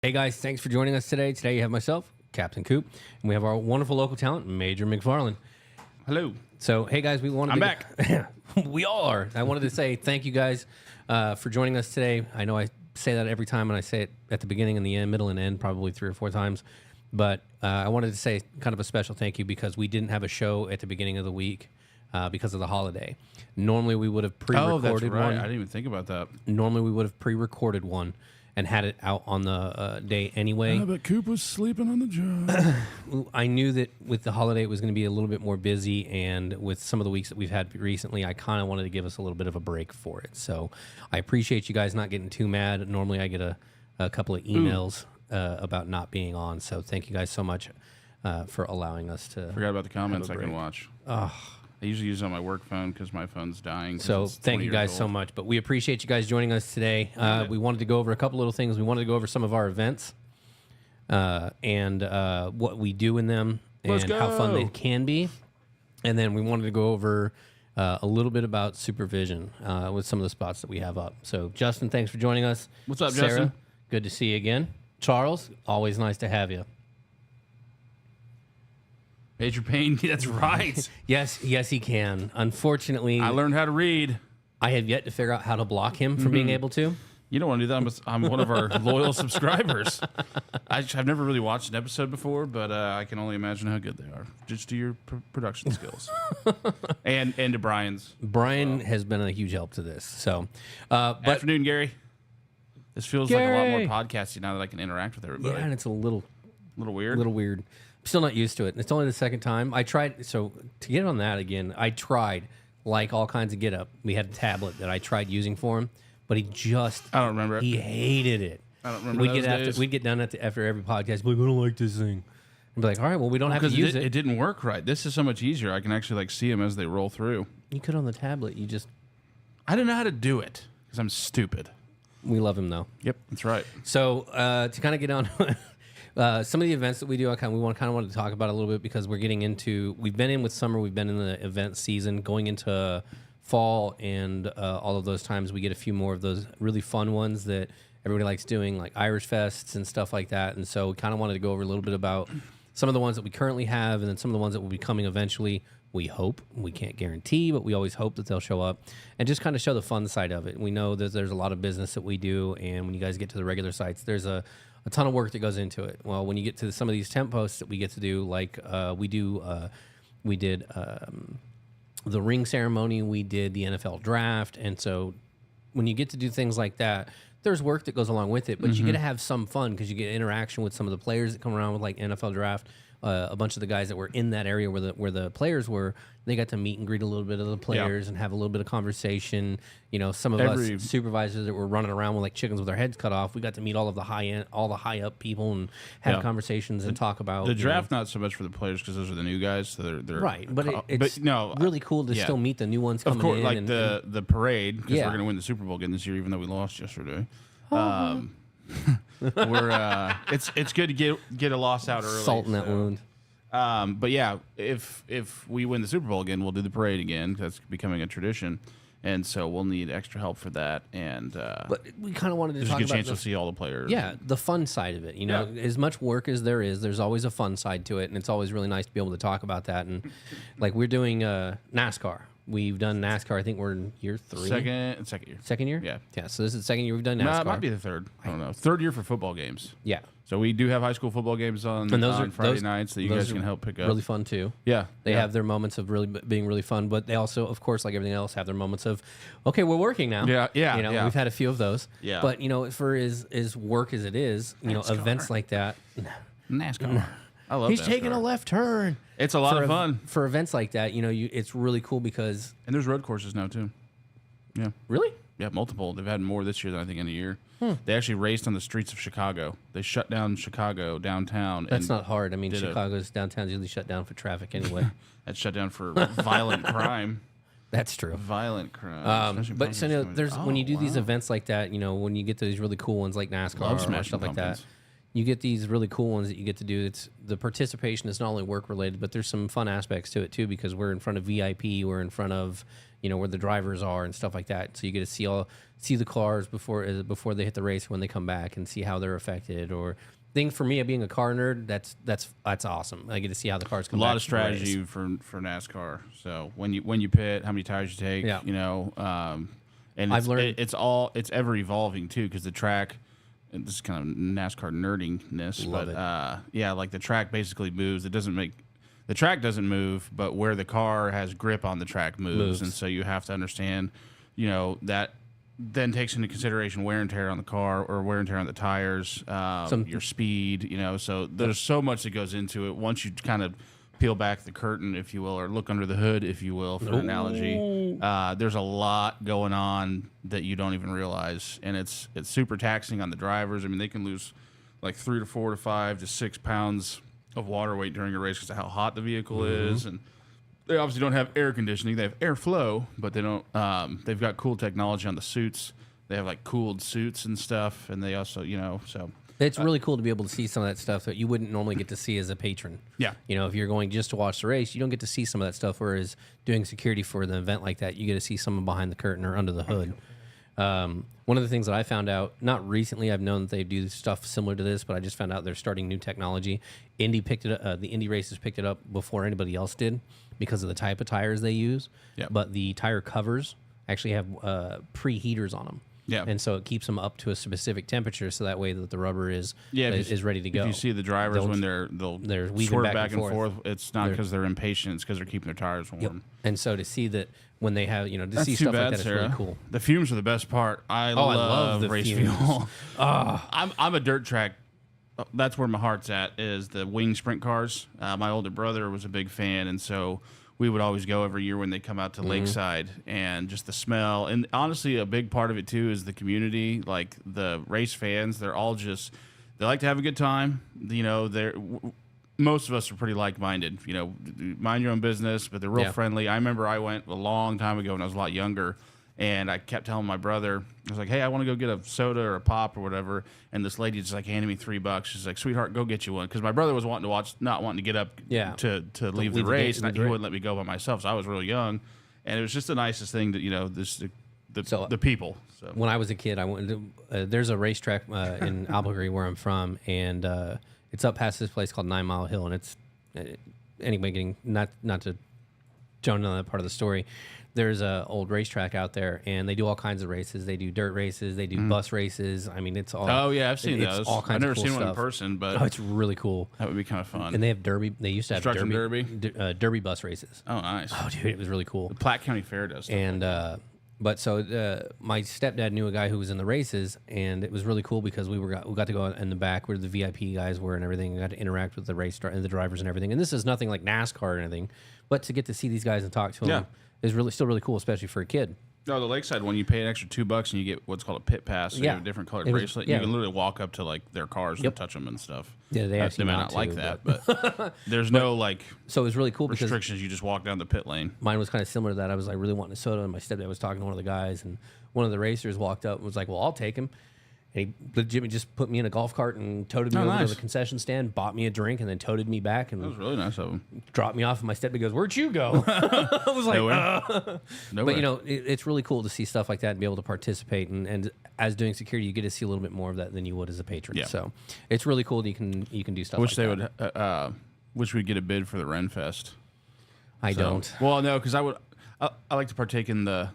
Hey guys, thanks for joining us today. Today you have myself, Captain Coop, and we have our wonderful local talent, Major McFarland. Hello. So, hey guys, I'm back. We all are. I wanted to say thank you guys for joining us today. I know I say that every time, and I say it at the beginning and the end, middle and end, probably 3 or 4 times. But I wanted to say kind of a special thank you because we didn't have a show at the beginning of the week because of the holiday. Normally we would have pre-recorded that's right. one. I didn't even think about that. Normally we would have pre-recorded one and had it out on the day anyway. But Coop was sleeping on the job. I knew that with the holiday it was going to be a little bit more busy, and with some of the weeks that we've had recently, I kind of wanted to give us a little bit of a break for it. So I appreciate you guys not getting too mad. Normally I get a couple of emails about not being on, so thank you guys so much for allowing us to. Forgot about the comments I can watch. I usually use it on my work phone because my phone's dying. So thank you guys so much. But we appreciate you guys joining us today. We wanted to go over a couple little things. We wanted to go over some of our events and what we do in them and how fun they can be. And then we wanted to go over a little bit about supervision with some of the spots that we have up. So, Justin, thanks for joining us. What's up, Sarah, Justin? Good to see you again. Charles, always nice to have you. Major Payne, that's right. Yes, he can. Unfortunately, I learned how to read. I have yet to figure out how to block him from being able to. You don't want to do that. I'm one of our loyal subscribers. I've never really watched an episode before, but I can only imagine how good they are. Just to your production skills. and to Brian's. Brian has been a huge help to this. So, but Afternoon, Gary. This feels like a lot more podcasty now that I can interact with everybody. yeah, and it's a little weird. I'm still not used to it. It's only the second time. I tried, so to get on that again, I tried, like all kinds of get up. We had a tablet that I tried using for him, but he just, I don't remember it. He hated it. I don't remember We'd get done after every podcast, like, I don't like this thing. And be like, all right, well, we don't have to use it. It didn't work right. This is so much easier. I can actually see them as they roll through. You could on the tablet. I didn't know how to do it because I'm stupid. We love him, though. Yep, that's right. So to kind of get on... some of the events that we do, we want to talk about a little bit because we're getting into. We've been in with summer, we've been in the event season, going into fall, and all of those times we get a few more of those really fun ones that everybody likes doing, like Irish Fests and stuff like that. And so we kind of wanted to go over a little bit about some of the ones that we currently have, and then some of the ones that will be coming eventually. We hope, we can't guarantee, but we always hope that they'll show up, and just kind of show the fun side of it. We know that there's a lot of business that we do, and when you guys get to the regular sites, there's a ton of work that goes into it. Well, when you get to some of these temp posts that we get to do, like we did the ring ceremony, we did the NFL draft, and so when you get to do things like that, there's work that goes along with it, but you get to have some fun because you get interaction with some of the players that come around with like NFL draft. A bunch of the guys that were in that area where the players were, they got to meet and greet a little bit of the players and have a little bit of conversation. You know, some of us supervisors that were running around with like chickens with their heads cut off, we got to meet all the high up people and have conversations and talk about the draft. Not so much for the players because those are the new guys, so they're right. But it's really cool to still meet the new ones coming in. Of course, like the parade because we're going to win the Super Bowl again this year, even though we lost yesterday. We're it's good to get a loss out early. Salt in that wound. But yeah, if we win the Super Bowl again, we'll do the parade again. That's becoming a tradition, and so we'll need extra help for that. And but we kind of wanted to talk about there's a good chance you'll see all the players. Yeah, the fun side of it. You know, as much work as there is, there's always a fun side to it, and it's always really nice to be able to talk about that. And like we're doing NASCAR. We've done NASCAR. I think we're in year 3. Second year. Second year? Yeah. Yeah, so this is the second year we've done NASCAR. No, it might be the third. I don't know. Third year for football games. Yeah. So we do have high school football games on Friday nights that you guys can help pick up. Really fun, too. Yeah. They have their moments of really being really fun, but they also, of course, like everything else, have their moments of, okay, we're working now. Yeah. You know, we've had a few of those. Yeah. But, you know, for as work as it is, you know, events like that. NASCAR. I love He's NASCAR. taking a left turn. It's a lot of fun. For events like that, you know, it's really cool because... And there's road courses now, too. Yeah. Really? Yeah, multiple. They've had more this year than I think in a year. They actually raced on the streets of Chicago. They shut down Chicago downtown. That's not hard. I mean, Chicago's downtown's usually shut down for traffic anyway. That's shut down for violent crime. That's true. Violent crime. But so no, there's when you do these events like that, you know, when you get to these really cool ones like NASCAR or stuff like that, you get these really cool ones that you get to do. It's the participation is not only work related, but there's some fun aspects to it too because we're in front of VIP, we're in front of where the drivers are and stuff like that. So you get to see the cars before they hit the race, when they come back, and see how they're affected. Or thing for me, being a car nerd, that's awesome. I get to see how the cars come back. A lot of strategy for NASCAR. So when you pit, how many tires you take, and I've learned it's ever evolving too, because the track. And this is kind of NASCAR nerdiness, like the track basically moves. The track doesn't move, but where the car has grip on the track moves. And so you have to understand, that then takes into consideration wear and tear on the car, or wear and tear on the tires, your speed, so there's so much that goes into it. Once you kind of peel back the curtain, if you will, or look under the hood, if you will, for an analogy, there's a lot going on that you don't even realize, and it's super taxing on the drivers. I mean, they can lose like 3 to 4 to 5 to 6 pounds of water weight during a race because of how hot the vehicle is, and they obviously don't have air conditioning. They have airflow, but they don't. They've got cool technology on the suits. They have like cooled suits and stuff, and they also, so. It's really cool to be able to see some of that stuff that you wouldn't normally get to see as a patron. Yeah. If you're going just to watch the race, you don't get to see some of that stuff, whereas doing security for an event like that, you get to see someone behind the curtain or under the hood. One of the things that I found out, not recently, I've known that they do stuff similar to this, but I just found out they're starting new technology. Indy picked it up, the Indy races picked it up before anybody else did because of the type of tires they use. Yep. But the tire covers actually have preheaters on them. Yeah. And so it keeps them up to a specific temperature, so that way that the rubber is ready to go. If you see the drivers when they're weaving swerve back and forth, it's not because they're impatient, it's because they're keeping their tires warm. Yep. And so to see that when they have, to That's see too stuff bad, like that, it's Sarah. really cool. The fumes are the best part. I love the race fumes. fuel. I'm a dirt track. That's where my heart's at, is the wing sprint cars. My older brother was a big fan, and so we would always go every year when they come out to Lakeside, and just the smell. And honestly, a big part of it too is the community. Like the race fans, they like to have a good time. Most of us are pretty like-minded. Mind your own business, but they're real friendly. I remember I went a long time ago when I was a lot younger, and I kept telling my brother, I was like, "Hey, I want to go get a soda or a pop or whatever." And this lady just like handed me $3. She's like, "Sweetheart, go get you one," because my brother was wanting to watch, not wanting to get up to leave the race, and he wouldn't let me go by myself. So I was real young, and it was just the nicest thing that the people. So when I was a kid, I went to, there's a racetrack in Albuquerque where I'm from, and it's up past this place called 9 Mile Hill, and it's anyway, getting not to jump on that part of the story. There's a old racetrack out there, and they do all kinds of races. They do dirt races, they do bus races. I mean, it's all. Oh yeah, I've seen those. All kinds I've never of cool seen stuff. one in person, but it's really cool. That would be kind of fun. And they have derby. They used to have derby bus races. Oh, nice. Oh, dude, it was really cool. The Platte County Fair does stuff and like that. But so my stepdad knew a guy who was in the races, and it was really cool because we got to go in the back where the VIP guys were and everything. We got to interact with the and the drivers and everything. And this is nothing like NASCAR or anything, but to get to see these guys and talk to them is still really cool, especially for a kid. No, the Lakeside one, you pay an extra $2 and you get what's called a pit pass. So you have a different colored bracelet. You can literally walk up to like their cars and touch them and stuff. Yeah, they actually may not like that, but there's no like. So it was really cool restrictions. You just walk down the pit lane. Mine was kind of similar to that. I was like really wanting a soda, and my stepdad was talking to one of the guys, and one of the racers walked up and was like, "Well, I'll take him." And he legitimately just put me in a golf cart and toted me over to the concession stand, bought me a drink, and then toted me back. And that was really nice of him. Dropped me off, and my stepdad goes, "Where'd you go?" I was like, Nowhere. But it's really cool to see stuff like that and be able to participate. And as doing security, you get to see a little bit more of that than you would as a patron. Yeah. So it's really cool that you can do stuff. Wish like they that. would. Wish we'd get a bid for the Ren Fest. I don't. Well, no, because I like to partake in the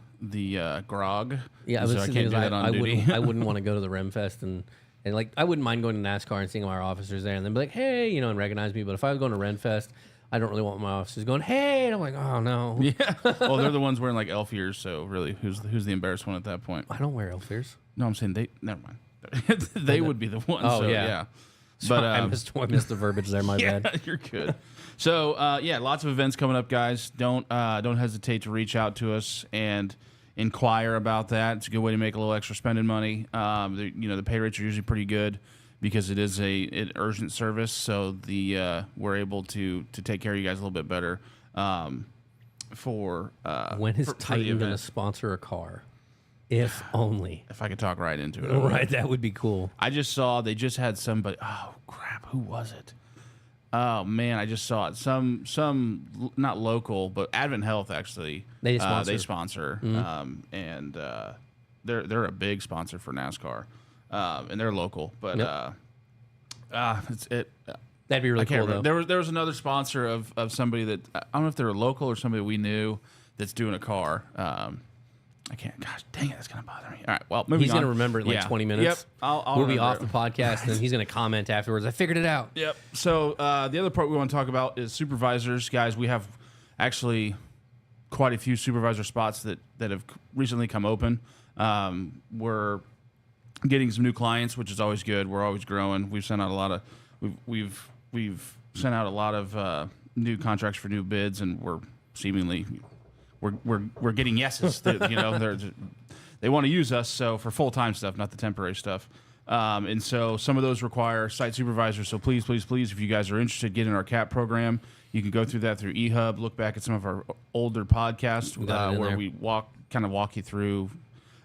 grog. Yeah, so I can't do that on duty. I wouldn't want to go to the Ren Fest and like I wouldn't mind going to NASCAR and seeing our officers there and then be like, hey, and recognize me. But if I was going to Ren Fest, I don't really want my officers going, hey, and I'm like, oh no. Yeah. Well, they're the ones wearing like elf ears, so really, who's the embarrassed one at that point? I don't wear elf ears. No, I'm saying they. Never mind. They would be the ones. Oh so, yeah. But I missed the verbiage there. My bad. You're good. So lots of events coming up, guys. Don't hesitate to reach out to us and inquire about that. It's a good way to make a little extra spending money. The pay rates are usually pretty good because it is an urgent service. So we're able to take care of you guys a little bit better. When is Titan going to sponsor a car? If only. If I could talk right into it. Right, that would be cool. I just saw they just had somebody. Oh crap! Who was it? Oh man, I just saw it. Some not local, but Advent Health actually. They sponsor. They sponsor, and they're a big sponsor for NASCAR, and they're local. But That'd be really I can't cool, remember. though. There was another sponsor of somebody that I don't know if they're local or somebody we knew that's doing a car. I can't. Gosh, dang it, that's gonna bother me. All right, well, moving He's on. going to remember it in like 20 minutes. Yep, I'll we'll be remember off it. the podcast, and then he's going to comment afterwards. I figured it out. Yep. So the other part we want to talk about is supervisors, guys. We have actually quite a few supervisor spots that have recently come open. We're getting some new clients, which is always good. We're always growing. We've sent out a lot of we've sent out a lot of new contracts for new bids, and we're seemingly we're getting yeses. They want to use us so for full-time stuff, not the temporary stuff. And so some of those require site supervisors. So please, if you guys are interested, get in our CAP program. You can go through that through eHub. Look back at some of our older podcasts where we walk you through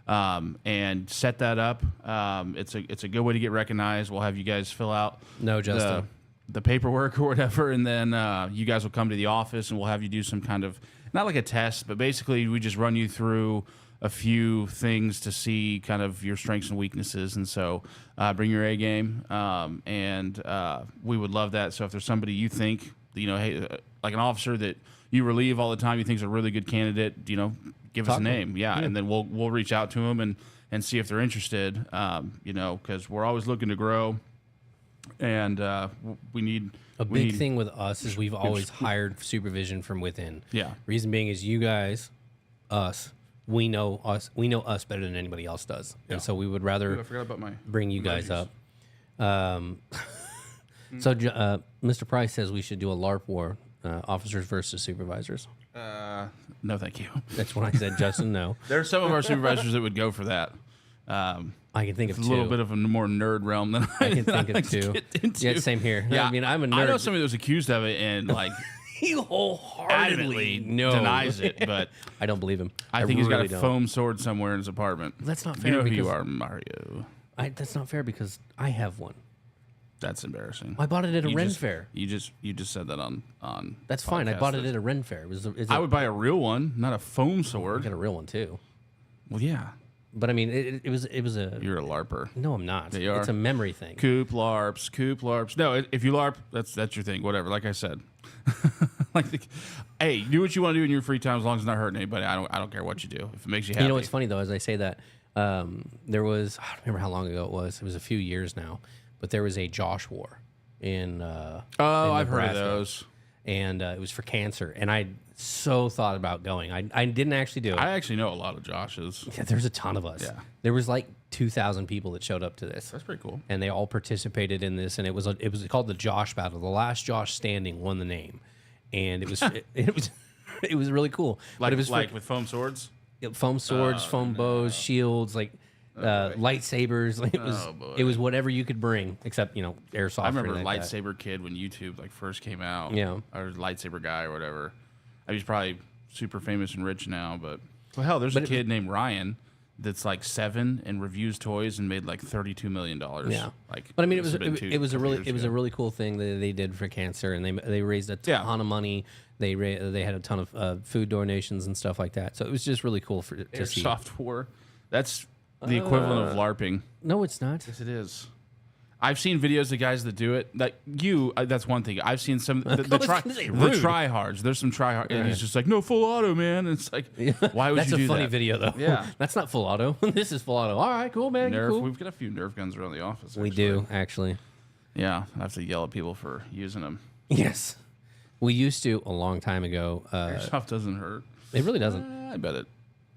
and set that up. It's a good way to get recognized. We'll have you guys fill out the paperwork or whatever, and then you guys will come to the office and we'll have you do some kind of, not like a test, but basically we just run you through a few things to see kind of your strengths and weaknesses. And so bring your A game, and we would love that. So if there's somebody you think, hey, like an officer that you relieve all the time, you think is a really good candidate, give us a name. Yeah. And then we'll reach out to them and see if they're interested, because we're always looking to grow. And we need a big thing with us is we've always hired supervision from within. Yeah. Reason being is you guys, we know us better than anybody else does, and so we would rather I forgot about bring you guys up. So Mr. Price says we should do a LARP war, officers versus supervisors. No, thank you. That's what I said, Justin. No, There are some of our supervisors that would go for that. I can think of It's two. a little bit of a more nerd realm than I can think like of two. to get into. Yeah, same here. Yeah. I mean, I'm a nerd. I know somebody that was accused of it and like he wholeheartedly denies it, but I don't believe him. I think he's got really a don't. foam sword somewhere in his apartment. That's not You fair know who because you are, Mario. That's not fair because I have one. That's embarrassing. I bought it at a Ren fair. You just said that on. That's fine. I bought it at a Ren fair. I would buy a real one, not a foam I sword. got a real one too. Well, yeah. But I mean, it was a. You're a LARPer. No, I'm not. Yeah, you are. It's a memory thing. Coop LARPs. No, if you LARP, that's your thing. Whatever. Like I said, hey, do what you want to do in your free time as long as it's not hurting anybody. I don't care what you do. If it makes you happy. You know what's funny though? As I say that, there was, I don't remember how long ago it was. It was a few years now, but there was a Josh War in. I've heard of those. And it was for cancer, and I so thought about going. I didn't actually do it. I actually know a lot of Joshes. Yeah, there's a ton of us. Yeah. There was like 2,000 people that showed up to this. That's pretty cool. And they all participated in this, and it was called the Josh Battle. The last Josh standing won the name, and it was it was really cool. Like but it was with foam swords. foam swords, foam bows, shields, like lightsabers. Like it was whatever you could bring, except airsoft. I remember like Lightsaber Kid when YouTube first came out. Yeah. Or Lightsaber Guy or whatever. He's probably super famous and rich now, but hell, there's a kid named Ryan that's like 7 and reviews toys and made like $32 million. Yeah, but I mean, it was a really cool thing that they did for cancer, and they raised a ton of money. They had a ton of food donations and stuff like that. So it was just really cool to see. Airsoft War. That's the equivalent of LARPing. No, it's not. Yes, it is. I've seen videos of guys that do it. Like that's one thing. I've seen some the tryhards. There's some tryhards, and he's just like, "No, full auto, man." And it's like, why would that's you do that? That's a funny video, though. Yeah, that's not full auto. This is full auto. All right, cool, man. Nerf. Cool. We've got a few Nerf guns around the office. We do actually. Yeah, I have to yell at people for using them. Yes, we used to a long time ago. Airsoft doesn't hurt. It really doesn't. I bet it.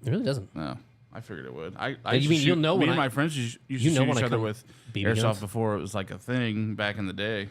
It really doesn't. No. I figured it would. You'll know me and my friends used to shoot each other with airsoft guns? Before it was like a thing back in the day.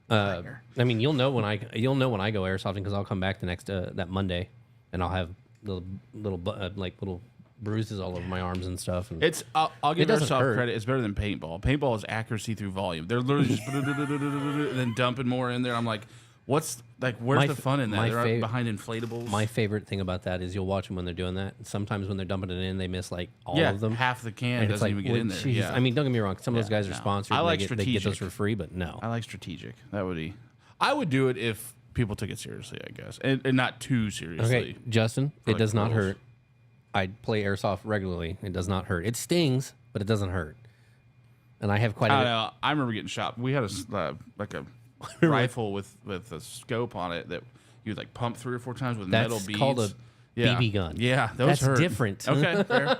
I mean, you'll know when I go airsofting because I'll come back the next that Monday, and I'll have little bruises all over my arms and stuff. And I'll give airsoft credit. It's better than paintball. Paintball is accuracy through volume. They're literally just and then dumping more in there. I'm like, where's the fun in that? They're behind inflatables. My favorite thing about that is you'll watch them when they're doing that. Sometimes when they're dumping it in, they miss like all of them. Half the can doesn't even get in there. Yeah. I mean, don't get me wrong. Some of those guys are sponsored. I like they strategic. get those for free, but no. I like strategic. That would be. I would do it if people took it seriously, I guess, and not too seriously. Okay, Justin, it like does not rules. hurt. I play airsoft regularly. It does not hurt. It stings, but it doesn't hurt. And I have quite I a don't know. I remember getting shot. We had like a rifle with a scope on it that you would like pump 3 or 4 times with metal beads. That's called a BB gun. Yeah, those That's hurt. different. Okay, fair.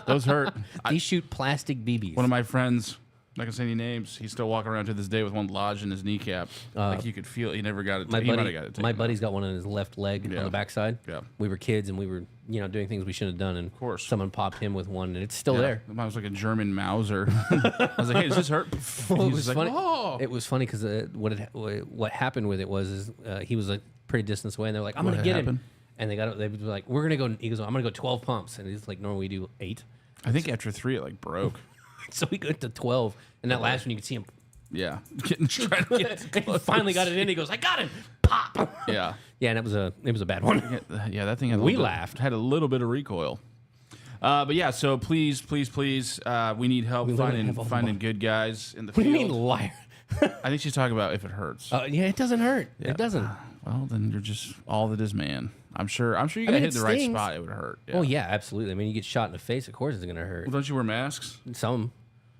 Those hurt. They shoot plastic BBs. One of my friends, not gonna say any names, he's still walking around to this day with one lodged in his kneecap. Like you could feel it. He never got it. He might have got it. My buddy's got one on his left leg on the backside. Yeah. We were kids and we were, doing things we shouldn't have done. And of course, someone popped him with one, and it's still there. Mine was like a German Mauser. I was like, "Hey, does this hurt?" Well, He was like, funny. "Oh." It was funny because what happened with it was he was a pretty distance away, and they're like, "I'm gonna get him," and they were like, "We're gonna go." He goes, "I'm gonna go 12 pumps," and he's like, "Normally we do 8." I think after 3 it like broke. So we go to 12, and that last one you could see him. Yeah, trying to get He finally got it in. He goes, "I got him!" Pop. Yeah. Yeah, and it was a bad one. Yeah, that thing had had a little bit of recoil. But yeah, so please, we need help finding good guys in the What field. do you mean liar? I think she's talking about if it hurts. Yeah, it doesn't hurt. Yeah. It doesn't. Well, then you're just all that is man. I'm sure you got hit the right spot. It would hurt. Yeah. Oh yeah, absolutely. I mean, you get shot in the face, of course it's gonna hurt. Well, don't you wear masks? Some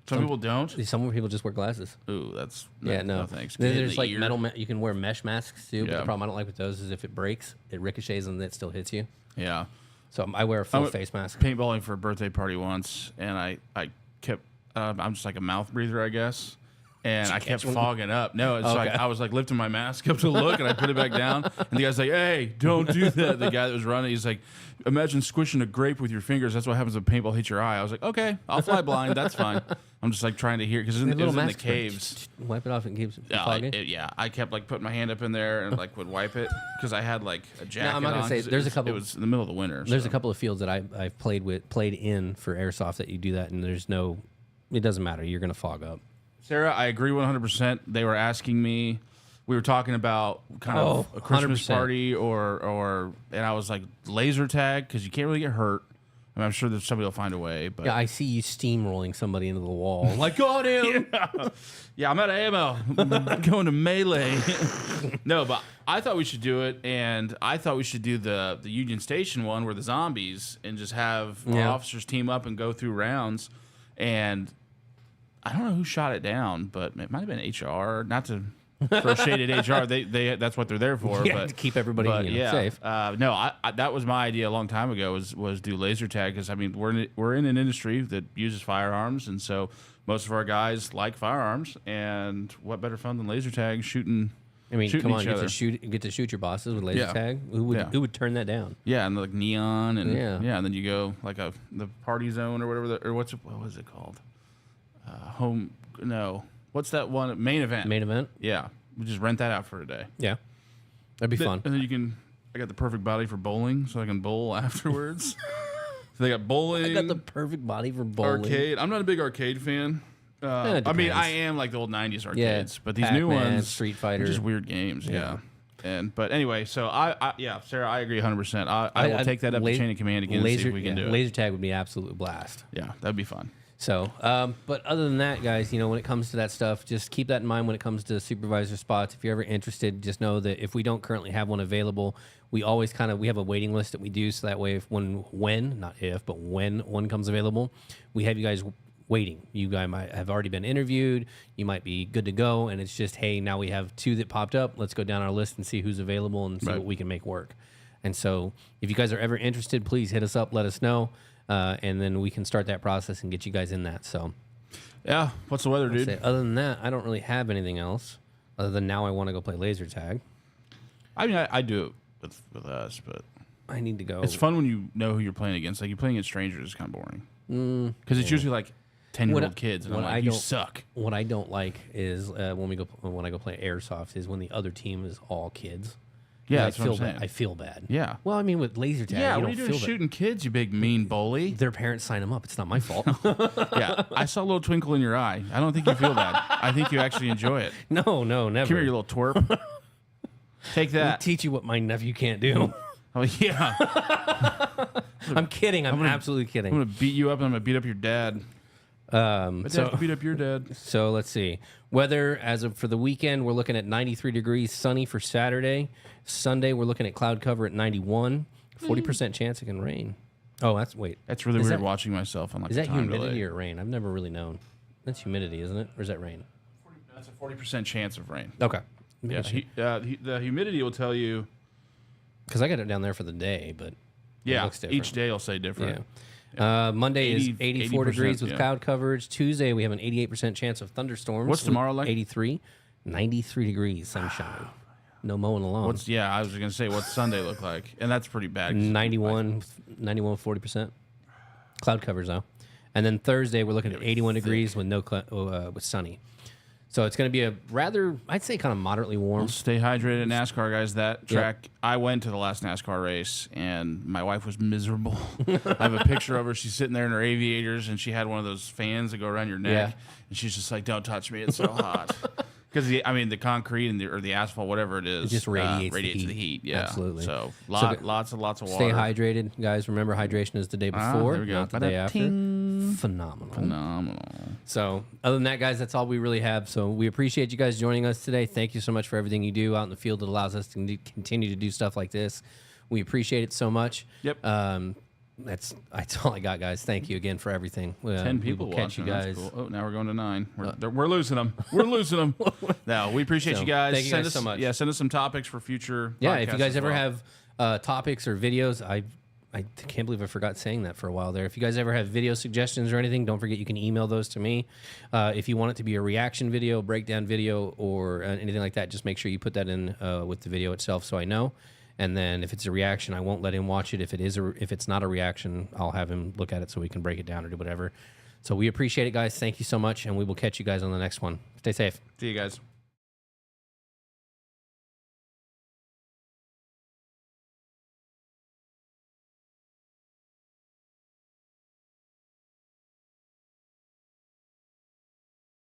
people don't. Some people just wear glasses. Ooh, that's no thanks. Then there's like metal. You can wear mesh masks too. But Yeah. the problem I don't like with those is if it breaks, it ricochets and it still hits you. Yeah. So I wear a full face mask. Paintballing for a birthday party once, and I kept. I'm just like a mouth breather, I guess. And I kept fogging up. No, it's like I was like lifting my mask up to look, and I put it back down. And the guy's like, "Hey, don't do that." The guy that was running, he's like, "Imagine squishing a grape with your fingers. That's what happens when paintball hits your eye." I was like, "Okay, I'll fly blind. That's fine." I'm just like trying to hear because it was in the caves. Wipe it off and keeps fogging. I kept like putting my hand up in there and like would wipe it because I had like a jacket. No, I'm not gonna say there's a couple. It was in the middle of the winter. There's a couple of fields that I've played in for airsoft that you do that, and there's no. It doesn't matter. You're gonna fog up. Sarah, I agree 100%. They were asking me, we were talking about kind of a Christmas 100%. party and I was like, laser tag, because you can't really get hurt. I mean, I'm sure that somebody will find a way. But Yeah, I see you steamrolling somebody into the wall. Like, got him! Yeah, I'm out of ammo. I'm going to melee. No, but I thought we should do it, and I thought we should do the Union Station one where the zombies, and just have our officers team up and go through rounds. And I don't know who shot it down, but it might have been HR. Not to throw shade at HR. They that's what they're there for. Yeah, but, to keep everybody safe. No, I that was my idea a long time ago. Was do laser tag, because I mean we're in an industry that uses firearms, and so most of our guys like firearms. And what better fun than laser tag shooting? I mean, come on, each you other. get to shoot your bosses with laser tag. Who would turn that down? Yeah, and like neon and Yeah. and then you go like the party zone or whatever what was it called? What's that one? Main event. Main event? Yeah. We just rent that out for a day. Yeah. That'd be fun. And then I got the perfect body for bowling, so I can bowl afterwards. So they got bowling. I got the perfect body for bowling. Arcade. I'm not a big arcade fan. I mean, I am like the old 90s arcades, but these new ones, Street Fighter, just weird games. Yeah. But anyway, so Sarah, I agree 100%. I will take that up the chain of command again and see if we can do it. Laser tag would be an absolute blast. Yeah, that'd be fun. So, but other than that, guys, when it comes to that stuff, just keep that in mind when it comes to supervisor spots. If you're ever interested, just know that if we don't currently have one available, we always we have a waiting list that we do, so that way when one comes available, we have you guys waiting. You guys might have already been interviewed, you might be good to go, and it's just, hey, now we have 2 that popped up. Let's go down our list and see who's available and see what we can make work. And so if you guys are ever interested, please hit us up, let us know. And then we can start that process and get you guys in that. So, yeah. What's the weather, dude? Other than that, I don't really have anything else. Other than now, I want to go play laser tag. I mean, I do it with us, but I need to go. It's fun when you know who you're playing against. Like, you're playing against strangers is kind of boring because it's usually like 10-year-old kids, and I'm like, you suck. What I don't like is when I go play airsoft is when the other team is all kids. Yeah, that's what I'm saying. I feel bad. Yeah. Well, I mean, with laser tag, what are you doing shooting kids, you big mean bully? Their parents sign them up. It's not my fault. Yeah, I saw a little twinkle in your eye. I don't think you feel bad. I think you actually enjoy it. No, never. Come here, you little twerp. Take that. I'll teach you what my nephew can't do. Oh, yeah. I'm kidding. I'm absolutely kidding. I'm going to beat you up, and I'm going to beat up your dad. But so, to beat up your dad. So let's see. Weather for the weekend, we're looking at 93 degrees, sunny for Saturday. Sunday, we're looking at cloud cover at 91. 40% chance it can rain. Oh, that's really weird watching myself on like. Is that humidity delay. or rain? I've never really known. That's humidity, isn't it? Or is that rain? That's a 40% chance of rain. Okay. Yeah. The humidity will tell you. Because I got it down there for the day, but it looks different. Each day will say different. Yeah. Monday is 84 degrees with cloud coverage. Tuesday, we have an 88% chance of thunderstorms. What's tomorrow like? 83. 93 degrees, sunshine. No mowing alone. I was going to say, what's Sunday look like? And that's pretty bad. 91, 40%. Cloud covers, though. And then Thursday, we're looking at 81 degrees with with sunny. So it's going to be a rather, I'd say, kind of moderately warm. Well, stay hydrated, NASCAR guys. That track, I went to the last NASCAR race, and my wife was miserable. I have a picture of her. She's sitting there in her aviators, and she had one of those fans that go around your neck, and she's just like, "Don't touch me, it's so hot." Because the concrete and the asphalt, whatever it is, it just radiates the heat. Yeah, absolutely. So lots of water. Stay hydrated, guys. Remember, hydration is the day before, there we go. not the day after. Phenomenal. So, other than that, guys, that's all we really have. So, we appreciate you guys joining us today. Thank you so much for everything you do out in the field that allows us to continue to do stuff like this. We appreciate it so much. Yep. That's all I got, guys. Thank you again for everything. 10 people will catch watching. you guys. Cool. Oh, now we're going to 9. We're losing them. We're losing them. No, we appreciate you guys. Thank you guys so much. Yeah, send us some topics for future. Yeah, if you guys ever have topics or videos, I can't believe I forgot saying that for a while there. If you guys ever have video suggestions or anything, don't forget you can email those to me. If you want it to be a reaction video, breakdown video, or anything like that, just make sure you put that in with the video itself so I know. And then if it's a reaction, I won't let him watch it. If it's not a reaction, I'll have him look at it so we can break it down or do whatever. So we appreciate it, guys. Thank you so much, and we will catch you guys on the next one. Stay safe. See you guys.